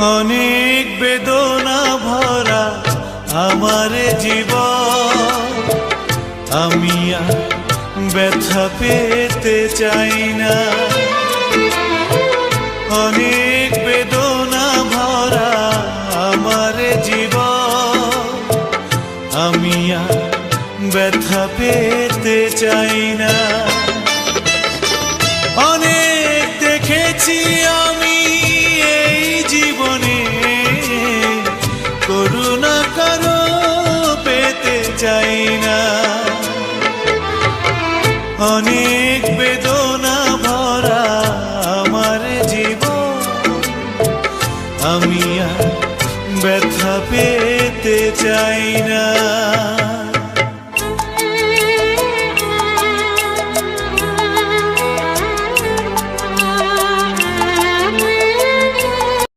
অনেক বেদনা ভরা আমার জীবন, আমি আর ব্যথা পেতে চাই না। অনেক বেদনা ভরা আমার জীবন, আমি আর ব্যথা পেতে চাই না। অনেক দেখেছি আমি এই জীবনে, করুণা কারো পেতে চাই না। অনেক বেদনা ভরা আমার জীবন, আমি আর ব্যথা পেতে চাই না।